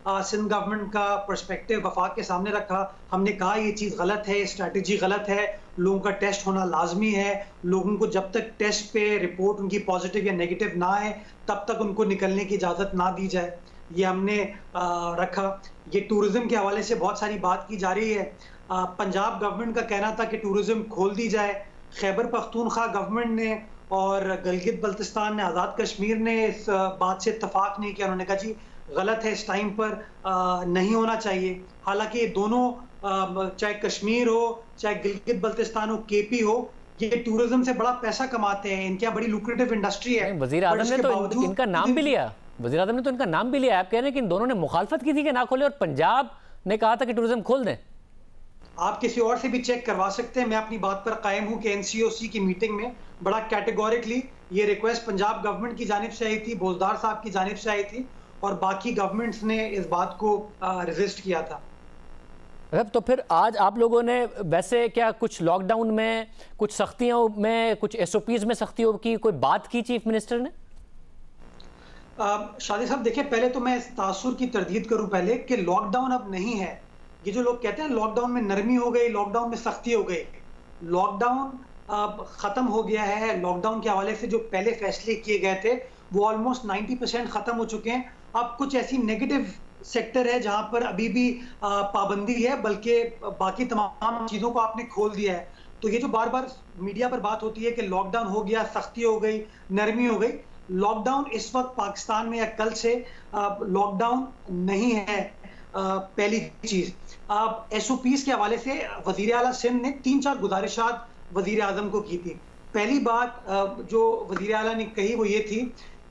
S5: सिंध गवर्नमेंट का पर्सपेक्टिव वफाक के सामने रखा। हमने कहा ये चीज़ गलत है, स्ट्रैटेजी गलत है, लोगों का टेस्ट होना लाजमी है। लोगों को जब तक टेस्ट पे रिपोर्ट उनकी पॉजिटिव या नेगेटिव ना आए तब तक उनको निकलने की इजाज़त ना दी जाए, ये हमने रखा। ये टूरिज़्म के हवाले से बहुत सारी बात की जा रही है। पंजाब गवर्नमेंट का कहना था कि टूरिज़्म खोल दी जाए। खैबर पख्तूनख्वा गवर्नमेंट ने और गिलगित बल्तिस्तान ने, आज़ाद कश्मीर ने इस बात से इत्तफाक नहीं किया। उन्होंने कहा जी गलत है, इस टाइम पर नहीं होना चाहिए। हालांकि ये दोनों, चाहे कश्मीर हो चाहे गिलगित बल्तिस्तान हो, KP हो, ये टूरिज्म से बड़ा पैसा कमाते हैं, इनकी बड़ी लुक्रेटिव इंडस्ट्री है।
S1: वज़ीर आज़म ने तो इनका नाम भी लिया, वज़ीर आज़म ने तो इनका नाम भी लिया। आप कह रहे हैं कि इन दोनों ने मुखालफत की थी कि ना खोले, और पंजाब ने कहा था कि टूरिज्म खोल दें।
S5: आप किसी और से भी चेक करवा सकते हैं। मैं अपनी बात पर कायम हूं कि एनसीओसी की मीटिंग में बड़ा कैटेगोरिकली ये रिक्वेस्ट पंजाब गवर्नमेंट की जानिब से आई थी, बोजदार साहब की जानिब से आई थी, और बाकी गवर्नमेंट्स ने इस बात को रेजिस्ट किया था।
S1: तो फिर आज आप लोगों ने वैसे क्या कुछ लॉकडाउन में, कुछ सख्तियों में, कुछ एसओपीज में सख्तियों की कोई बात की चीफ मिनिस्टर ने?
S5: शादी साहब देखिए, पहले तो मैं इस तासुर की तरदीद करूं पहले कि लॉकडाउन अब नहीं है। ये जो लोग कहते हैं लॉकडाउन में नरमी हो गई, लॉकडाउन में सख्ती हो गई, लॉकडाउन अब खत्म हो गया है। लॉकडाउन के हवाले से जो पहले फैसले किए गए थे वो ऑलमोस्ट 90% खत्म हो चुके हैं। अब कुछ ऐसी नेगेटिव सेक्टर है जहां पर अभी भी पाबंदी है, बल्कि बाकी तमाम चीजों को आपने खोल दिया है। तो ये जो बार बार मीडिया पर बात होती है कि लॉकडाउन हो गया, सख्ती हो गई, नरमी हो गई, लॉकडाउन इस वक्त पाकिस्तान में या कल से लॉकडाउन नहीं है। पहली चीज, एसओपीज के हवाले से वजीर आला सिंध ने 3-4 गुजारिशात वजीर आजम को की थी। पहली बात जो वजीर आला ने कही वो ये थी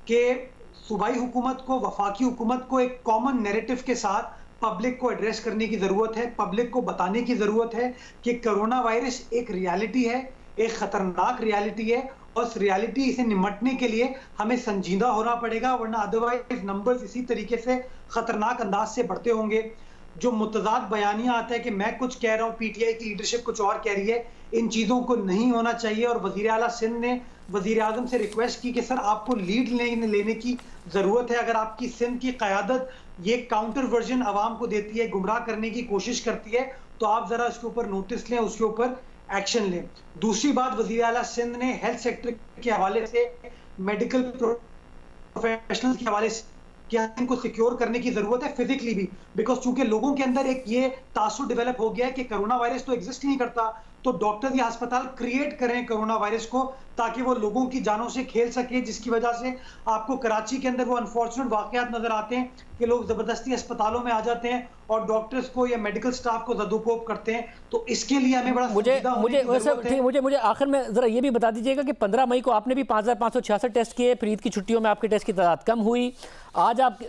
S5: कि सूबाई हुकूमत को, वफाकी हुकूमत को एक कॉमन नैरेटिव के साथ पब्लिक को एड्रेस करने की ज़रूरत है। पब्लिक को बताने की ज़रूरत है कि कोरोना वायरस एक रियलिटी है, एक ख़तरनाक रियलिटी है, और उस रियलिटी से निमटने के लिए हमें संजीदा होना पड़ेगा, वरना अदरवाइज नंबर्स इसी तरीके से ख़तरनाक अंदाज से बढ़ते होंगे। जो मुतज़ाद बयानियाँ आता है कि मैं कुछ कह रहा हूँ, पीटीआई की लीडरशिप कुछ और कह रही है, इन चीज़ों को नहीं होना चाहिए। और वज़ीर आला सिंध ने वज़ीर आज़म से रिक्वेस्ट की कि सर आपको लीड लेने की ज़रूरत है। अगर आपकी सिंध की क़यादत ये काउंटर वर्जन आवाम को देती है, गुमराह करने की कोशिश करती है, तो आप ज़रा उसके ऊपर नोटिस लें, उसके ऊपर एक्शन लें। दूसरी बात, वज़ीर आला सिंध ने हेल्थ सेक्टर के हवाले से, मेडिकल प्रोफेशनल्स के हवाले से क्या इनको सिक्योर करने की जरूरत है फिजिकली भी, बिकॉज चूंकि लोगों के अंदर एक ये तासुर डेवलप हो गया है कि कोरोना वायरस तो एग्जिस्ट ही नहीं करता, तो डॉक्टर या अस्पताल क्रिएट करें कोरोना वायरस को ताकि वो लोगों की जानों से खेल सके, जिसकी वजह से आपको कराची के अंदर वो अनफॉर्चुनेट वाकयात नजर आते हैं कि लोग जबरदस्ती अस्पतालों में आ जाते हैं और डॉक्टर्स को या मेडिकल स्टाफ को जदुकोप करते हैं। तो इसके लिए हमें बड़ा
S1: मुझे आखिर में जरा ये भी बता दीजिएगा कि 15 मई को आपने भी 5566 टेस्ट किए, फिर ईद की छुट्टियों में आपके टेस्ट की तादाद कम हुई। आज आप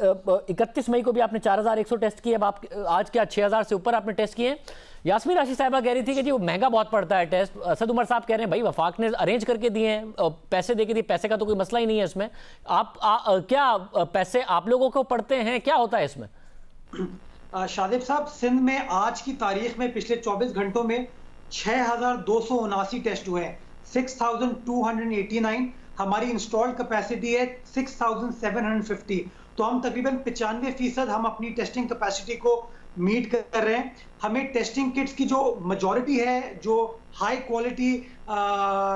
S1: 31 मई को भी आपने 4100 टेस्ट किए, अब आप आज क्या 6000 से ऊपर आपने टेस्ट किए। यास्मीन राशिद साहिबा कह रही थी कि जी वो महंगा बहुत पड़ता है टेस्ट। असद उमर साहब कह रहे हैं भाई वफाक ने अरेंज करके दिए हैं, पैसे दे के दिए, पैसे का तो कोई मसला ही नहीं है इसमें। क्या पैसे आप लोगों को पड़ते हैं, क्या होता है इसमें?
S5: शादिब साहब, सिंध में आज की तारीख में पिछले 24 घंटों में 6279 टेस्ट हुए हैं, 6289। हमारी इंस्टॉल्ड कैपेसिटी है 6750, तो हम तकरीबन 95% हम अपनी टेस्टिंग कैपेसिटी को मीट कर रहे हैं। हमें टेस्टिंग किट्स की जो मेजॉरिटी है, जो हाई क्वालिटी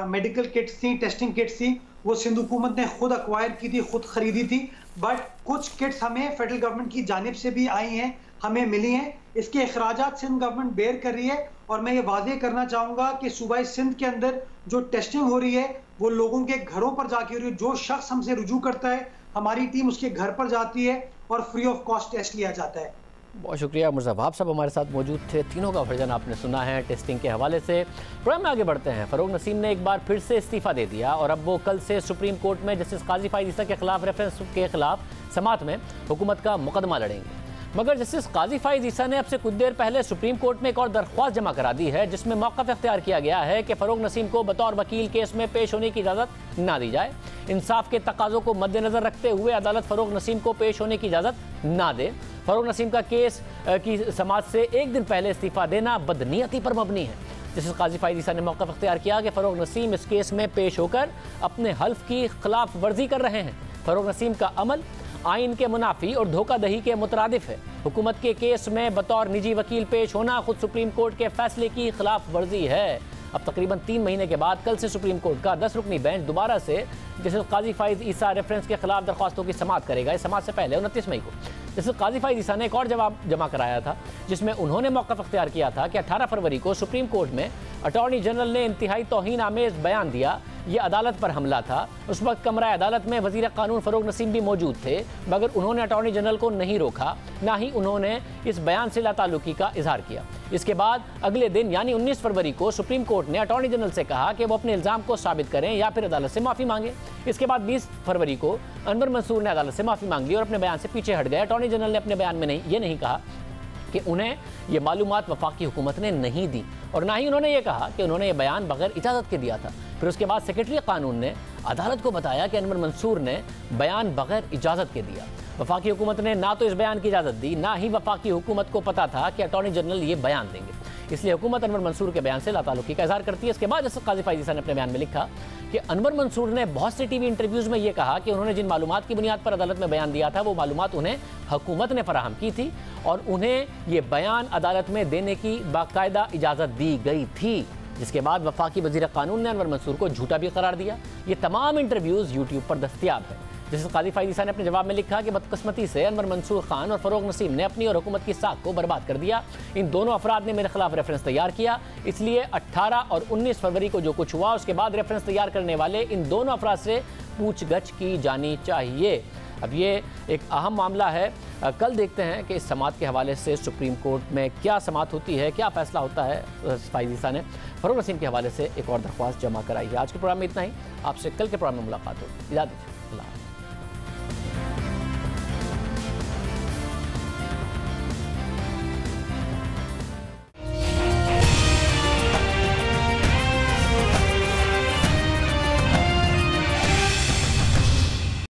S5: मेडिकल किट्स थी, टेस्टिंग किट्स थी, वो सिंध हुकूमत ने खुद अक्वायर की थी, खुद खरीदी थी। बट कुछ किट्स हमें फेडरल गवर्नमेंट की जानिब से भी आई हैं, हमें मिली हैं। इसके अखराजात सिंध गवर्नमेंट बेयर कर रही है, और मैं ये वादे करना चाहूँगा कि सूबा सिंध के अंदर जो टेस्टिंग हो रही है वो लोगों के घरों पर जाके हो रही है। जो शख्स हमसे रुजू करता है, हमारी टीम उसके घर पर जाती है और फ्री ऑफ कॉस्ट टेस्ट लिया जाता है।
S1: बहुत शुक्रिया। मुर्जा वहाब साहब हमारे साथ मौजूद थे। तीनों का वर्जन आपने सुना है टेस्टिंग के हवाले से। प्रोग्राम में आगे बढ़ते हैं। फ़रोग नसीम ने एक बार फिर से इस्तीफ़ा दे दिया और अब वो कल से सुप्रीम कोर्ट में जस्टिस काजी फाइज़ ईसा के खिलाफ रेफरेंस के खिलाफ समात में हुकूमत का मुकदमा लड़ेंगे। मगर जस्टिस काजी फाइज़ ईसा ने अब से कुछ देर पहले सुप्रीम कोर्ट में एक और दरख्वास्त जमा करा दी है, जिसमें मौक़िफ़ इख्तियार किया गया है कि फ़रोग नसीम को बतौर वकील केस में पेश होने की इजाज़त ना दी जाए। इंसाफ के तकाज़ों को मद्देनज़र रखते हुए अदालत फ़रोग नसीम को पेश होने की इजाज़त ना दे। फ़रोग नसीम का केस की समात से एक दिन पहले इस्तीफ़ा देना बदनीयती पर मबनी है। जस्टिस काजी फाइज़ ईसा ने मौक़िफ़ इख्तियार किया कि फ़रोग नसीम इस केस में पेश होकर अपने हल्फ की खिलाफ वर्जी कर रहे हैं। फ़रोग नसीम का अमल आइन के मुनाफी और धोखाधड़ी के मुतरादिफ है। हुकूमत के केस में बतौर निजी वकील पेश होना खुद सुप्रीम कोर्ट के फैसले की खिलाफ वर्जी है। अब तकरीबन 3 महीने के बाद कल से सुप्रीम कोर्ट का 10 रुकनी बेंच दोबारा से जस्टिस काजी फाइज़ ईसा रेफरेंस के खिलाफ दरख्वास्तों की समाअत करेगा। इस समाअत से पहले 29 मई को जस्टिस काजी फाइज़ ईसा ने एक और जवाब जमा कराया था, जिसमें उन्होंने मौक़िफ़ इख्तियार किया था कि 18 फरवरी को सुप्रीम कोर्ट में अटॉर्नी जनरल ने इंतहाई तौहीन आमेज़ बयान दिया, ये अदालत पर हमला था। उस वक्त कमरा अदालत में वज़ीर क़ानून फ़रोग नसीम भी मौजूद थे, मगर उन्होंने अटॉर्नी जनरल को नहीं रोका, ना ही उन्होंने इस बयान से लाताल्लुकी का इजहार किया। इसके बाद अगले दिन यानी 19 फरवरी को सुप्रीम कोर्ट ने अटॉर्नी जनरल से कहा कि वो अपने इल्ज़ाम को साबित करें या फिर अदालत से माफ़ी मांगे। इसके बाद 20 फरवरी को अनवर मंसूर ने अदालत से माफ़ी मांग ली और अपने बयान से पीछे हट गए। अटॉर्नी जनरल ने अपने बयान में ये नहीं कहा कि उन्हें ये मालूमात वफाकी हुकूमत ने नहीं दी और ना ही उन्होंने ये कहा कि उन्होंने ये बयान बगैर इजाज़त के दिया था। फिर उसके बाद सेक्रेटरी कानून ने अदालत को बताया कि अनवर मंसूर ने बयान बगैर इजाज़त के दिया। वफाकी हुकूमत ने ना तो इस बयान की इजाज़त दी, ना ही वफाकी हुकूमत को पता था कि अटॉर्नी जनरल ये बयान देंगे, इसलिए हुकूमत अनवर मंसूर के बयान से लाताल्लुकी का इजहार करती है। इसके बाद जस्टिस काजी फैज़ ईसा ने अपने बयान में लिखा कि अनवर मंसूर ने बहुत से टीवी इंटरव्यूज़ में ये कहा कि उन्होंने जिन मालूमात की बुनियाद पर अदालत में बयान दिया था वो मालूमात उन्हें हुकूमत ने फराहम की थी और उन्हें ये बयान अदालत में देने की बाकायदा इजाज़त दी गई थी, जिसके बाद वफाकी वज़ीर कानून ने अनवर मंसूर को झूठा भी करार दिया। ये तमाम इंटरव्यूज़ यूट्यूब पर दस्तियाब है। जस्टिस काजी फैज़ ईसा ने अपने जवाब में लिखा कि बदकिस्मती से अनवर मंसूर खान और फ़रोग नसीम ने अपनी और हुकूमत की साख को बर्बाद कर दिया। इन दोनों अफराद ने मेरे खिलाफ रेफरेंस तैयार किया, इसलिए 18 और 19 फरवरी को जो कुछ हुआ उसके बाद रेफरेंस तैयार करने वाले इन दोनों अफराद से पूछगछ की जानी चाहिए। अब ये एक अहम मामला है, कल देखते हैं कि इस समाअत के हवाले से सुप्रीम कोर्ट में क्या समाअत होती है, क्या फैसला होता है। फैज़ ईसा ने फ़रोग नसीम के हवाले से एक और दरख्वास्त जमा कराई है। आज के प्रोग्राम में इतना ही, आपसे कल के प्रोग्राम में मुलाकात होगी। इजाज़त दीजिए।